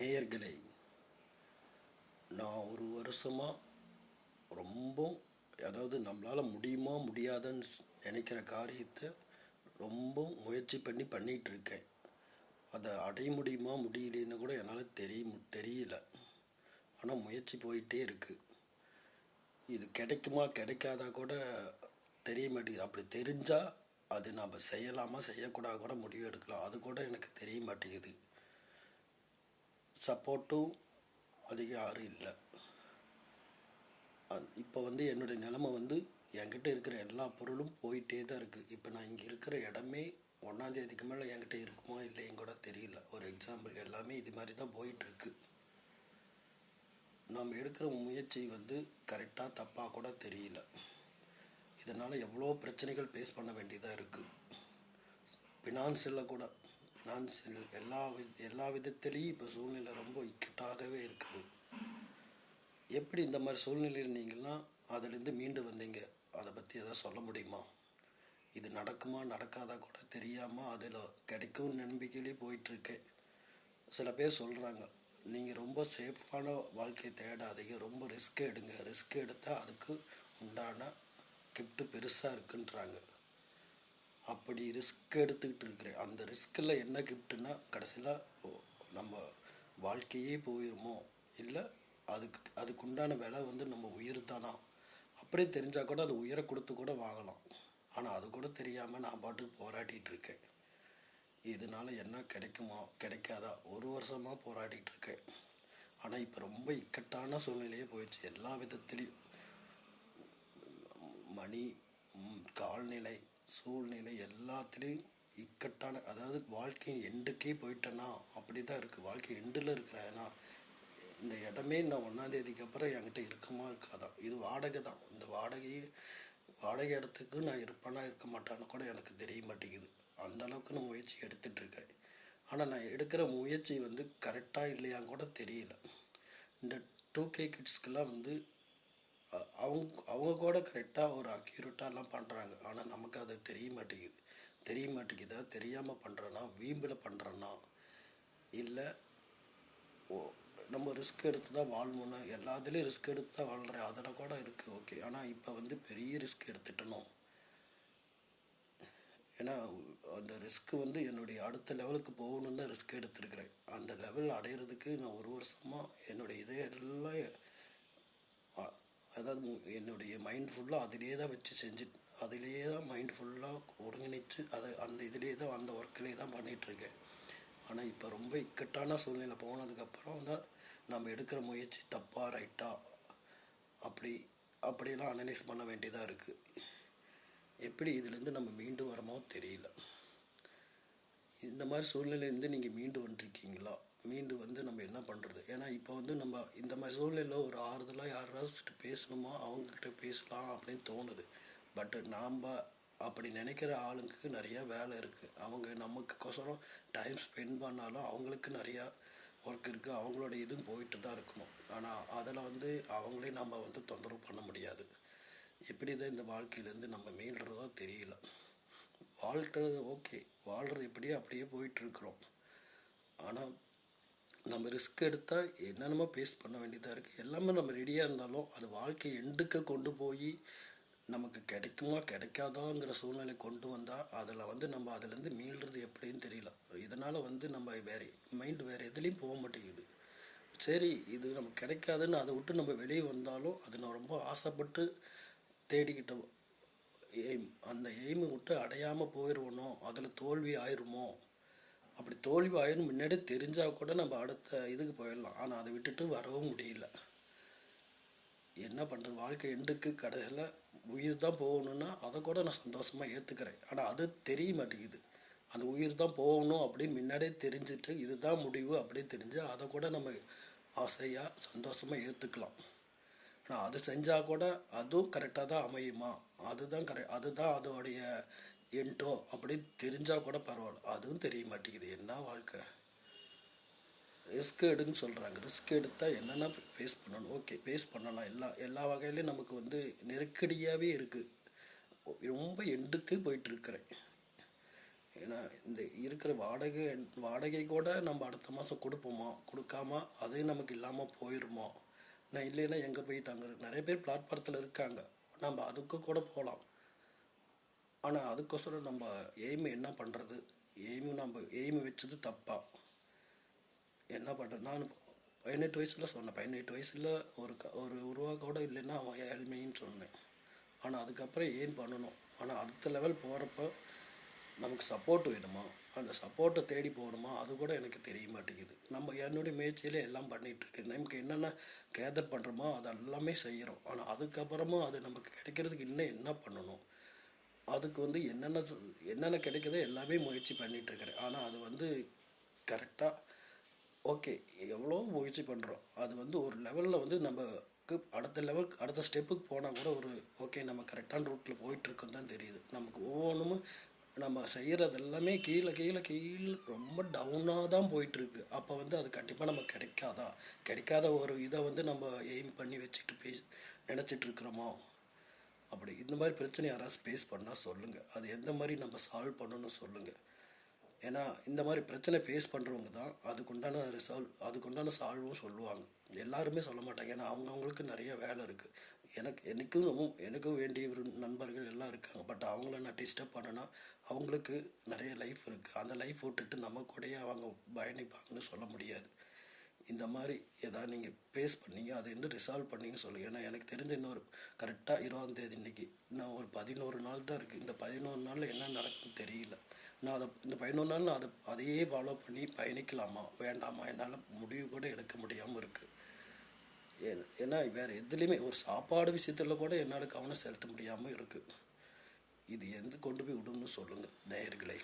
நேயர்களே, நான் ஒரு வருஷமாக ரொம்ப நம்மளால் முடியுமா முடியாதுன்னு நினைக்கிற காரியத்தை ரொம்ப முயற்சி பண்ணிகிட்ருக்கேன். அதை அடைய முடியுமா முடியலன்னு கூட என்னால் தெரியல. ஆனால் முயற்சி போயிட்டே இருக்குது. இது கிடைக்குமா கிடைக்காதா கூட தெரிய மாட்டேங்குது. அப்படி தெரிஞ்சால் அது நம்ம செய்யலாமா செய்யக்கூடாது கூட முடிவு எடுக்கலாம். அது கூட எனக்கு தெரிய மாட்டேங்குது. சப்போர்ட்டும் அதிகம் யாரும் இல்லை. இப்போ என்னுடைய நிலமை என்கிட்ட இருக்கிற எல்லா பொருளும் போயிட்டே தான் இருக்குது. இப்போ நான் இங்கே இருக்கிற இடமே 1ஆம் தேதிக்கு மேலே என்கிட்ட இருக்குமா இல்லைன்னு கூட தெரியல. ஒரு எக்ஸாம்பிள், எல்லாமே இது மாதிரி தான் போயிட்டுருக்கு. நாம் எடுக்கிற முயற்சி கரெக்டாக தப்பாக கூட தெரியல. இதனால் எவ்வளோ பிரச்சனைகள் ஃபேஸ் பண்ண வேண்டியதாக இருக்குது. ஃபினான்ஷியலில் கூட எல்லா விதத்துலேயும் இப்போ சூழ்நிலை ரொம்ப இக்கட்டாகவே இருக்குது. எப்படி இந்த மாதிரி சூழ்நிலையில் நீங்கள்லாம் அதிலேருந்து மீண்டு வந்தீங்க? அதை பற்றி எதாவது சொல்ல முடியுமா? இது நடக்குமா நடக்காதா கூட தெரியாமல் அதில் கிடைக்கும் நம்பிக்கையிலே போயிட்டுருக்கேன். சில பேர் சொல்கிறாங்க, நீங்கள் ரொம்ப சேஃபான வாழ்க்கையை தேடாதீங்க, ரொம்ப ரிஸ்க் எடுங்க, ரிஸ்க் எடுத்தால் அதுக்கு உண்டான கிஃப்ட்டு பெருசாக இருக்குன்றாங்க. அப்படி ரிஸ்க் எடுத்துக்கிட்டு இருக்கிறேன். அந்த ரிஸ்கில் என்ன கிஃப்ட்டுன்னா, கடைசியில் நம்ம வாழ்க்கையே போயிடுமோ, இல்லை அதுக்குண்டான விலை நம்ம உயிர் தானா, அப்படியே தெரிஞ்சால் கூட அது உயிரை கொடுத்து கூட வாங்கலாம். ஆனால் அது கூட தெரியாமல் நான் பாட்டுக்கு போராடிட்டுருக்கேன். இதனால் என்ன கிடைக்குமா கிடைக்காதா ஒரு வருஷமாக போராடிட்டுருக்கேன். ஆனால் இப்போ ரொம்ப இக்கட்டான சூழ்நிலையே போயிடுச்சு. எல்லா விதத்துலேயும் மணி, கால்நிலை, சூழ்நிலை எல்லாத்துலேயும் இக்கட்டான, அதாவது வாழ்க்கையின் எண்டுக்கே போயிட்டேன்னா அப்படி தான் இருக்குது. வாழ்க்கை எண்டில் இருக்கிறேன்னா இந்த இடமே நான் 1ஆம் தேதிக்கு அப்புறம் என்கிட்ட இருக்குமா இருக்காதா. இது வாடகை தான். இந்த வாடகை இடத்துக்கு நான் இருப்பேனா இருக்க மாட்டான்னு கூட எனக்கு தெரிய மாட்டேங்குது. அந்தளவுக்கு நான் முயற்சி எடுத்துகிட்ருக்கேன். ஆனால் நான் எடுக்கிற முயற்சி கரெக்டாக இல்லையான்னு கூட தெரியல. இந்த 2K கிட்ஸ்க்கெல்லாம் அவங்க கூட கரெக்டாக ஒரு அக்யூரேட்டாலாம் பண்ணுறாங்க. ஆனால் நமக்கு அது தெரிய மாட்டேங்குதா, தெரியாமல் பண்ணுறேன்னா, வீம்பில் பண்ணுறேன்னா, இல்லை நம்ம ரிஸ்க் எடுத்து தான் வாழணும்னா, எல்லாத்துலேயும் ரிஸ்க் எடுத்து தான் வாழ்கிறேன், அதில் கூட இருக்குது. ஓகே, ஆனால் இப்போ பெரிய ரிஸ்க் எடுத்துட்டணும். ஏன்னா அந்த ரிஸ்க்கு என்னுடைய அடுத்த லெவலுக்கு போகணுன்னு தான் ரிஸ்க் எடுத்துருக்கிறேன். அந்த லெவல் அடையிறதுக்கு நான் ஒரு வருஷமாக என்னுடைய இதெல்லாம், அதாவது என்னுடைய மைண்ட் ஃபுல்லாக அதிலே தான் வச்சு அதிலே தான் மைண்ட் ஃபுல்லாக ஒருங்கிணைச்சு அந்த இதிலே தான், அந்த ஒர்க்கிலே தான் பண்ணிகிட்ருக்கேன். ஆனால் இப்போ ரொம்ப இக்கட்டான சூழ்நிலை போனதுக்கப்புறம் தான் நம்ம எடுக்கிற முயற்சி தப்பாக ரைட்டா அப்படியெல்லாம் அனலைஸ் பண்ண வேண்டியதாக இருக்குது. எப்படி இதுலேருந்து நம்ம மீண்டு வரமோ தெரியல. இந்த மாதிரி சூழ்நிலையிலேருந்து நீங்கள் மீண்டு வந்துருக்கீங்களா? மீண்டு நம்ம என்ன பண்ணுறது? ஏன்னா இப்போ நம்ம இந்த மாதிரி சூழ்நிலையில் ஒரு ஆறுதலாக யாராவது பேசணுமா, அவங்கக்கிட்ட பேசலாம் அப்படின்னு தோணுது. பட் நாம் அப்படி நினைக்கிற ஆளுங்களுக்கு நிறையா வேலை இருக்குது. அவங்க நமக்குக்கோசரம் டைம் ஸ்பெண்ட் பண்ணாலும் அவங்களுக்கு நிறையா ஒர்க் இருக்குது. அவங்களோட இதுவும் போயிட்டு தான் இருக்கணும். ஆனால் அதில் அவங்களே நம்ம தொந்தரவு பண்ண முடியாது. எப்படி தான் இந்த வாழ்க்கையிலேருந்து நம்ம மீள்றதோ தெரியல. வாழ்கிறது ஓகே, வாழ்கிறது எப்படியோ அப்படியே போயிட்டுருக்குறோம். ஆனால் நம்ம ரிஸ்க் எடுத்தால் என்னென்னமோ ஃபேஸ் பண்ண வேண்டியதாக இருக்குது. எல்லாமே நம்ம ரெடியாக இருந்தாலும் அது வாழ்க்கை எண்டுக்கு கொண்டு போய் நமக்கு கிடைக்குமா கிடைக்காதாங்கிற சூழ்நிலை கொண்டு வந்தால் அதில் நம்ம அதிலேருந்து மீள்றது எப்படின்னு தெரியல. இதனால் நம்ம மைண்டு வேறு எதுலேயும் போக மாட்டேங்குது. சரி, இது நமக்கு கிடைக்காதுன்னு அதை விட்டு நம்ம வெளியே வந்தாலும் அது நான் ரொம்ப ஆசைப்பட்டு தேடிக்கிட்ட அந்த எய்மை விட்டு அடையாமல் போயிடுவோனோ, அதில் தோல்வி ஆயிடுமோ, அப்படி தோல்வி ஆயிரும் முன்னாடி தெரிஞ்சால் கூட நம்ம அடுத்த இதுக்கு போயிடலாம். ஆனால் அதை விட்டுட்டு வரவும் முடியல. என்ன பண்ணுறது? வாழ்க்கை எண்டுக்கு கடைசியில் உயிர் தான் போகணுன்னா அதை கூட நான் சந்தோஷமாக ஏற்றுக்கிறேன். ஆனால் அது தெரிய மாட்டேங்குது. அந்த உயிர் தான் போகணும் அப்படின்னு முன்னாடியே தெரிஞ்சுட்டு இதுதான் முடிவு அப்படின்னு தெரிஞ்சு அதை கூட நம்ம ஆசையாக சந்தோஷமாக ஏற்றுக்கலாம். ஆனால் அது செஞ்சால் கூட அதுவும் கரெக்டாக தான் அமையுமா, அதுதான் அதோடைய எண்டோ அப்படின்னு தெரிஞ்சால் கூட பரவாயில்ல. அதுவும் தெரிய மாட்டேங்குது. என்ன வாழ்க்கை? ரிஸ்க் எடுன்னு சொல்கிறாங்க. ரிஸ்க் எடுத்தால் என்னென்ன ஃபேஸ் பண்ணணும்? ஓகே, ஃபேஸ் பண்ணலாம். எல்லா வகையிலையும் நமக்கு நெருக்கடியாகவே இருக்குது. ரொம்ப எண்டுக்கு போயிட்டுருக்கிறேன். ஏன்னா இந்த இருக்கிற வாடகை கூட நம்ம அடுத்த மாதம் கொடுப்போமா, கொடுக்காம அதையும் நமக்கு இல்லாமல் போயிடுமா? நான் இல்லைன்னா எங்கே போய் தங்குறது? நிறைய பேர் பிளாட்பாரத்தில் இருக்காங்க, நம்ம அதுக்கு கூட போகலாம். ஆனால் அதுக்கோசரம் நம்ம எய்ம் என்ன பண்ணுறது? நம்ம எய்ம் வச்சது தப்பா? என்ன பண்ணுறது? நான் 18 வயசில் சொன்னேன், 18 வயசில் ஒரு ரூபா கூட இல்லைன்னா அவன் ஏழ்மைன்னு சொன்னேன். ஆனால் அதுக்கப்புறம் ஏன் பண்ணணும்? ஆனால் அடுத்த லெவல் போகிறப்ப நமக்கு சப்போர்ட் வேணுமா? அந்த சப்போர்ட்டை தேடி போகணுமா? அது கூட எனக்கு தெரிய மாட்டேங்குது. நம்ம என்னுடைய முயற்சியில் எல்லாம் பண்ணிகிட்ருக்கேன். நமக்கு என்னென்ன கேதர் பண்ணுறோமோ அது எல்லாமே செய்கிறோம். ஆனால் அதுக்கப்புறமா அது நமக்கு கிடைக்கிறதுக்கு இன்னும் என்ன பண்ணணும்? அதுக்கு என்னென்ன கிடைக்குதோ எல்லாமே முயற்சி பண்ணிகிட்ருக்கிறேன். ஆனால் அது கரெக்டாக ஓகே, எவ்வளோ முயற்சி பண்ணுறோம். அது ஒரு லெவலில் நமக்கு அடுத்த ஸ்டெப்புக்கு போனால் கூட ஓகே, நம்ம கரெக்டான ரூட்டில் போயிட்டுருக்கோன்னு தான் தெரியுது. நமக்கு ஒவ்வொன்றும் நம்ம செய்கிறது எல்லாமே கீழே கீழே கீழே ரொம்ப டவுனாக தான் போயிட்டுருக்கு. அப்போ அது கண்டிப்பாக நமக்கு கிடைக்காத ஒரு இதை நம்ம எய்ம் பண்ணி வச்சுட்டு நினச்சிட்ருக்குறோமோ? அப்படி இந்த மாதிரி பிரச்சனை யாராவது ஃபேஸ் பண்ணால் சொல்லுங்கள். அது எந்த மாதிரி நம்ம சால்வ் பண்ணணும்னு சொல்லுங்கள். ஏன்னா இந்த மாதிரி பிரச்சனை ஃபேஸ் பண்ணுறவங்க தான் அதுக்குண்டான சால்வும் சொல்லுவாங்க. எல்லாருமே சொல்ல மாட்டாங்க. ஏன்னா அவங்கவுங்களுக்கு நிறைய வேலை இருக்குது. எனக்கும் வேண்டிய ஒரு நண்பர்கள் எல்லாம் இருக்காங்க. பட் அவங்கள நான் டிஸ்டர்ப் பண்ணேன்னா அவங்களுக்கு நிறைய லைஃப் இருக்குது. அந்த லைஃப் விட்டுட்டு நம்ம கூடயே அவங்க பயணிப்பாங்கன்னு சொல்ல முடியாது. இந்த மாதிரி ஏதாவது நீங்கள் ஃபேஸ் பண்ணீங்க, அதை ரிசால்வ் பண்ணிங்கன்னு சொல்லுங்கள். ஏன்னா எனக்கு தெரிஞ்ச இன்னொரு கரெக்டாக 20ஆம் தேதி இன்றைக்கி நான் ஒரு 11 நாள் தான் இருக்குது. இந்த 11 நாளில் என்ன நடக்குன்னு தெரியல. இந்த 11 நாள் நான் அதையே ஃபாலோ பண்ணி பயணிக்கலாமா வேண்டாமா என்னால் முடிவு கூட எடுக்க முடியாமல் இருக்குது. ஏன்னா வேறு எதுலேயுமே ஒரு சாப்பாடு விஷயத்தில் கூட என்னால் கவனம் செலுத்த முடியாமல் இருக்குது. இது கொண்டு போய் விடும்னு சொல்லுங்கள் நேயர்களே.